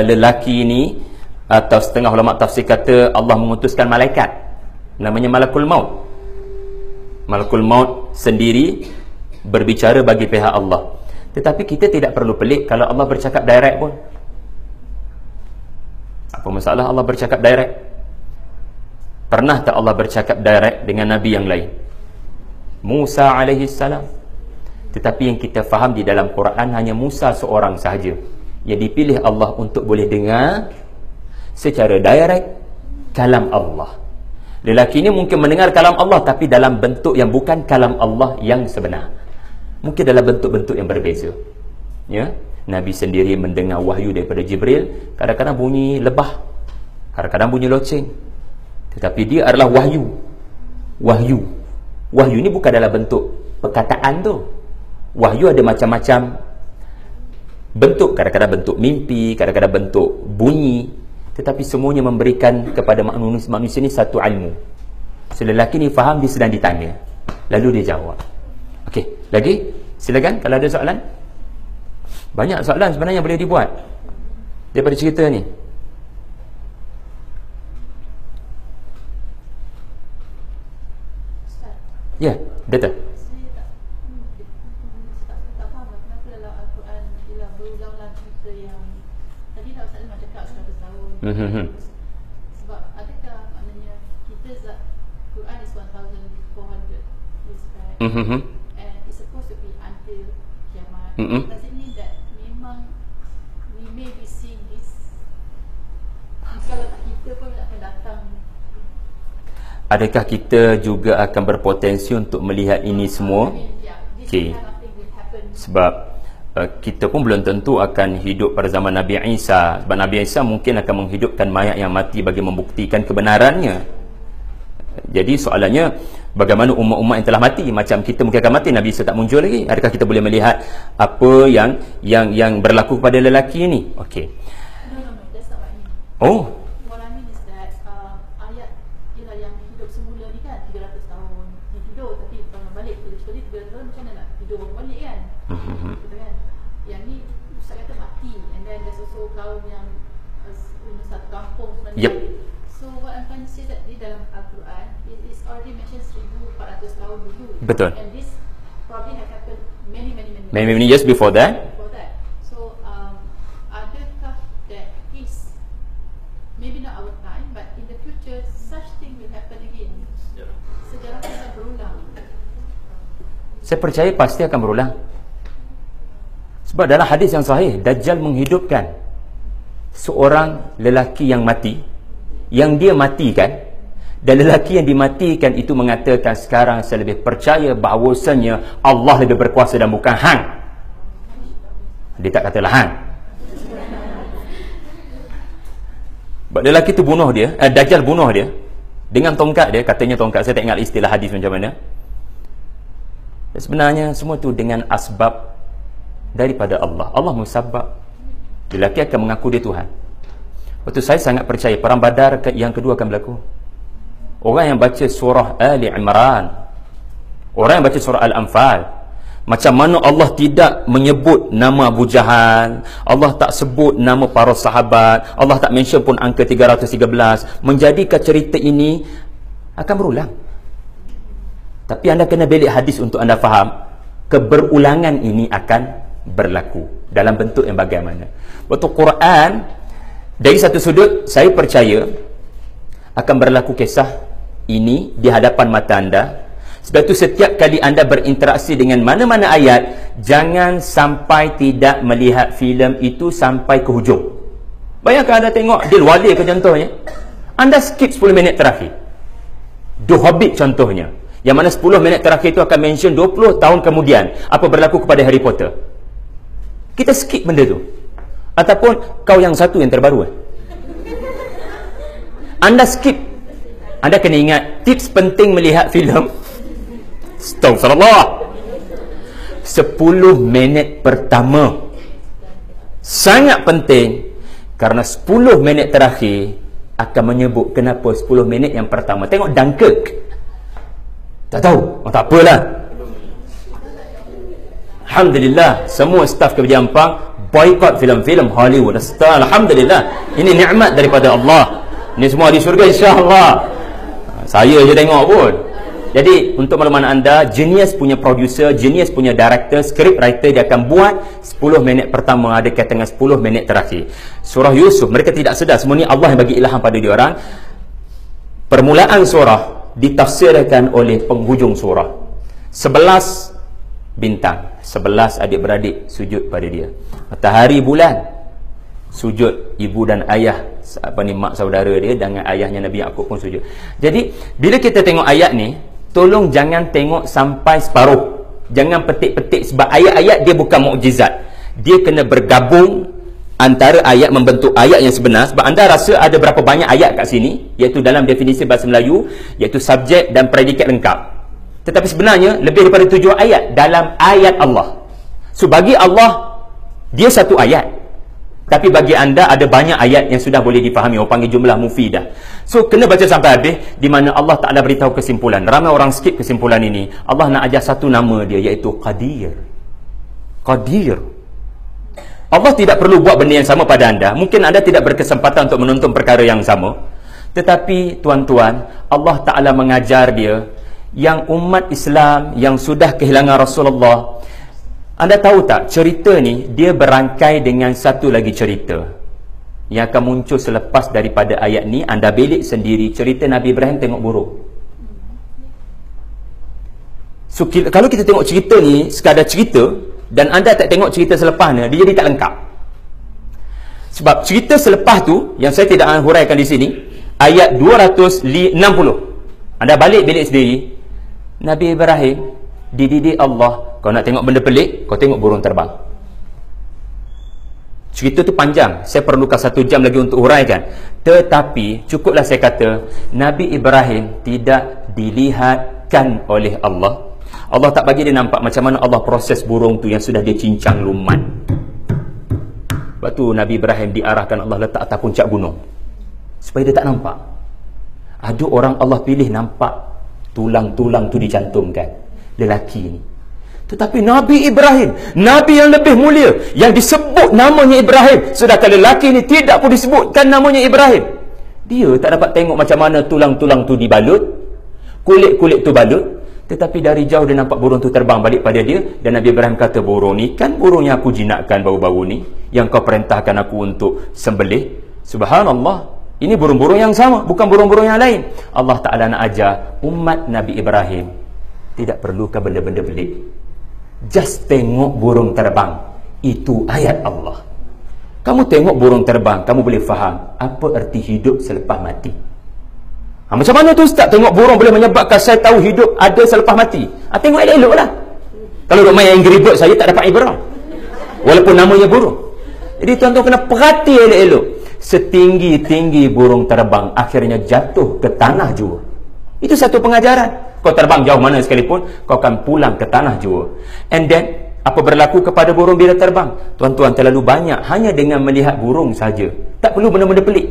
lelaki ini, atau setengah ulama tafsir kata Allah mengutuskan malaikat namanya Malakul Maut. Malakul Maut sendiri berbicara bagi pihak Allah. Tetapi kita tidak perlu pelik kalau Allah bercakap direct pun. Apa masalah Allah bercakap direct? Pernah tak Allah bercakap direct dengan Nabi yang lain? Musa alaihi salam. Tetapi yang kita faham di dalam Quran hanya Musa seorang sahaja yang dipilih Allah untuk boleh dengar secara direct kalam Allah. Lelaki ini mungkin mendengar kalam Allah, tapi dalam bentuk yang bukan kalam Allah yang sebenar. Mungkin dalam bentuk-bentuk yang berbeza. Ya, Nabi sendiri mendengar wahyu daripada Jibril, kadang-kadang bunyi lebah, kadang-kadang bunyi loceng. Tetapi dia adalah wahyu. Wahyu ni bukan dalam bentuk perkataan tu. Wahyu ada macam-macam bentuk, kadang-kadang bentuk mimpi, kadang-kadang bentuk bunyi, tetapi semuanya memberikan kepada manusia ni satu ilmu. So, lelaki ni faham, dia sedang ditanya, lalu dia jawab. Okey, lagi? Silakan kalau ada soalan. Banyak soalan sebenarnya boleh dibuat daripada cerita ni. Ya, betul.
Tak faham kenapa dalam Al-Quran bila berulang-ulang cerita yang tadi tak Ustaz Iman cakap 100 tahun. Sebab adakah maknanya kita Quran is 1400 years back, and it's supposed to be until kiamat. Does it mean that memang we may be seeing this? Kalau tak kita pun akan datang.
Adakah kita juga akan berpotensi untuk melihat ini semua? Okey. Sebab kita pun belum tentu akan hidup pada zaman Nabi Isa. Sebab Nabi Isa mungkin akan menghidupkan mayat yang mati bagi membuktikan kebenarannya. Jadi soalannya, bagaimana umat-umat yang telah mati? Macam kita mungkin akan mati, Nabi Isa tak muncul lagi. Adakah kita boleh melihat apa yang berlaku kepada lelaki ini? Okey.
No, that's not what I mean.
Oh.
What I mean is that ayat ialah yang hidup semula ni kan 300 tahun dia tidur, tapi bangun balik sekali 300 tahun macam mana nak tidur bangun balik kan? Betul kan? Yang ni Ustaz kata mati, and then there's also kaum yang satu kampung sebenarnya.
Yep.
So what I'm trying to say that di dalam Al-Quran it is already mentioned 1400 tahun dulu.
Betul.
And this probably have happened
many years before that.
So adakah that is maybe not our time, but in the future such thing will happen again? Sejarah akan berulang.
Saya percaya pasti akan berulang. Sebab dalam hadis yang sahih, Dajjal menghidupkan seorang lelaki yang mati, yang dia matikan, dan lelaki yang dimatikan itu mengatakan, sekarang saya lebih percaya bahawasanya Allah lebih berkuasa dan bukan hang. Dia tak katalah hang. Sebab lelaki itu bunuh dia, Dajjal bunuh dia dengan tongkat dia, katanya tongkat, saya tak ingat istilah hadis macam mana. Dan sebenarnya semua itu dengan asbab daripada Allah. Allah musabab. Lelaki akan mengaku dia Tuhan. Waktu saya sangat percaya perang Badar yang kedua akan berlaku. Orang yang baca surah Ali Imran, orang yang baca surah Al-Anfal, macam mana Allah tidak menyebut nama Abu Jahal, Allah tak sebut nama para sahabat, Allah tak mention pun angka 313, menjadikan cerita ini akan berulang. Tapi anda kena belik hadis untuk anda faham keberulangan ini akan berlaku dalam bentuk yang bagaimana. Waktu Quran Dari satu sudut, saya percaya akan berlaku kisah ini di hadapan mata anda. Sebab itu setiap kali anda berinteraksi dengan mana-mana ayat, jangan sampai tidak melihat filem itu sampai ke hujung. Bayangkan anda tengok Dil Wali ke contohnya, anda skip 10 minit terakhir. The Hobbit contohnya, yang mana 10 minit terakhir itu akan mention 20 tahun kemudian apa berlaku kepada Harry Potter. Kita skip benda tu. Ataupun kau yang satu yang terbaru. Anda skip. Anda kena ingat tips penting melihat filem. Astagfirullah. 10 minit pertama sangat penting, karena 10 minit terakhir akan menyebut kenapa 10 minit yang pertama. Tengok Dunkirk. Tak tahu? Oh, tak apalah. Alhamdulillah, semua staf kerja Ampang boycott filem-filem Hollywood. Alhamdulillah. Ini nikmat daripada Allah. Ini semua di syurga insya-Allah. Saya je tengok pun. Jadi untuk makluman anda, genius punya producer, genius punya director, script writer, dia akan buat 10 minit pertama ada kaitan dengan 10 minit terakhir. Surah Yusuf, mereka tidak sedar semua ni Allah yang bagi ilham pada dia orang. Permulaan surah ditafsirkan oleh penghujung surah. 11 bintang, 11 adik-beradik sujud pada dia. Matahari, bulan sujud, ibu dan ayah, mak saudara dia dengan ayahnya Nabi Yaqub pun sujud. Jadi bila kita tengok ayat ni, tolong jangan tengok sampai separuh. Jangan petik-petik, sebab ayat-ayat dia bukan mukjizat. Dia kena bergabung antara ayat membentuk ayat yang sebenar. Sebab anda rasa ada berapa banyak ayat kat sini, iaitu dalam definisi bahasa Melayu, iaitu subjek dan predikat lengkap. Tetapi sebenarnya lebih daripada 7 ayat dalam ayat Allah. So bagi Allah, dia satu ayat. Tapi bagi anda ada banyak ayat yang sudah boleh difahami. Orang panggil jumlah mufidah. So kena baca sampai habis, di mana Allah Ta'ala beritahu kesimpulan. Ramai orang skip kesimpulan ini. Allah nak ajar satu nama dia, iaitu Qadir. Qadir. Allah tidak perlu buat benda yang sama pada anda. Mungkin anda tidak berkesempatan untuk menonton perkara yang sama. Tetapi tuan-tuan, Allah Ta'ala mengajar dia, yang umat Islam yang sudah kehilangan Rasulullah. Anda tahu tak, cerita ni dia berangkai dengan satu lagi cerita yang akan muncul selepas daripada ayat ni. Anda belik sendiri cerita Nabi Ibrahim tengok burung. So kalau kita tengok cerita ni sekadar cerita dan anda tak tengok cerita selepasnya, dia jadi tak lengkap. Sebab cerita selepas tu yang saya tidak huraikan di sini, ayat 260, anda balik belik sendiri. Nabi Ibrahim dididik Allah, kau nak tengok benda pelik, kau tengok burung terbang. Cerita tu panjang, saya perlukan 1 jam lagi untuk huraikan. Tetapi cukuplah saya kata, Nabi Ibrahim tidak dilihatkan oleh Allah. Allah tak bagi dia nampak macam mana Allah proses burung tu yang sudah dia cincang lumat. Lepas tu Nabi Ibrahim diarahkan Allah letak atas puncak gunung supaya dia tak nampak. Ada orang Allah pilih nampak tulang-tulang tu dicantumkan, lelaki ni. Tetapi Nabi Ibrahim, Nabi yang lebih mulia, yang disebut namanya Ibrahim, sedangkan lelaki ni tidak pun disebutkan namanya Ibrahim. Dia tak dapat tengok macam mana tulang-tulang tu dibalut, kulit-kulit tu balut. Tetapi dari jauh dia nampak burung tu terbang balik pada dia. Dan Nabi Ibrahim kata, burung ni kan burung yang aku jinakkan baru-baru ni, yang kau perintahkan aku untuk sembelih. Subhanallah, ini burung-burung yang sama, bukan burung-burung yang lain. Allah Ta'ala nak ajar umat Nabi Ibrahim, tidak perlukan benda-benda pelik. Just tengok burung terbang, itu ayat Allah. Kamu tengok burung terbang, kamu boleh faham apa erti hidup selepas mati. Macam mana tu Ustaz? Tengok burung boleh menyebabkan saya tahu hidup ada selepas mati. Tengok elok-elok lah. Kalau duk main Angry Bird, saya tak dapat ibrah, walaupun namanya burung. Jadi tuan-tuan kena perhati elok-elok. Setinggi-tinggi burung terbang, akhirnya jatuh ke tanah jua. Itu satu pengajaran. Kau terbang jauh mana sekalipun, kau akan pulang ke tanah jua. And then, apa berlaku kepada burung bila terbang? Tuan-tuan, terlalu banyak hanya dengan melihat burung saja. Tak perlu benda-benda pelik.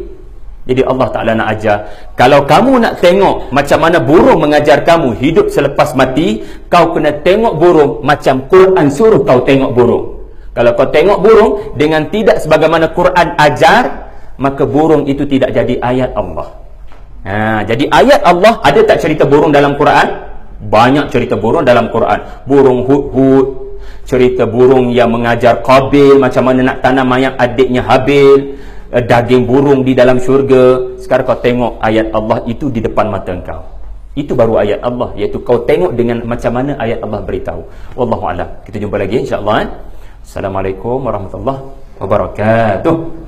Jadi Allah Ta'ala nak ajar, kalau kamu nak tengok macam mana burung mengajar kamu hidup selepas mati, kau kena tengok burung macam Quran suruh kau tengok burung. Kalau kau tengok burung dengan tidak sebagaimana Quran ajar, maka burung itu tidak jadi ayat Allah. Jadi ayat Allah, ada tak cerita burung dalam Quran? Banyak cerita burung dalam Quran. Burung Hud-Hud, cerita burung yang mengajar Qabil macam mana nak tanam mayat adiknya Habil. daging burung di dalam syurga. Sekarang kau tengok ayat Allah itu di depan mata kau. Itu baru ayat Allah, iaitu kau tengok dengan macam mana ayat Allah beritahu. Wallahu a'lam. Kita jumpa lagi insya-Allah. Assalamualaikum warahmatullahi wabarakatuh.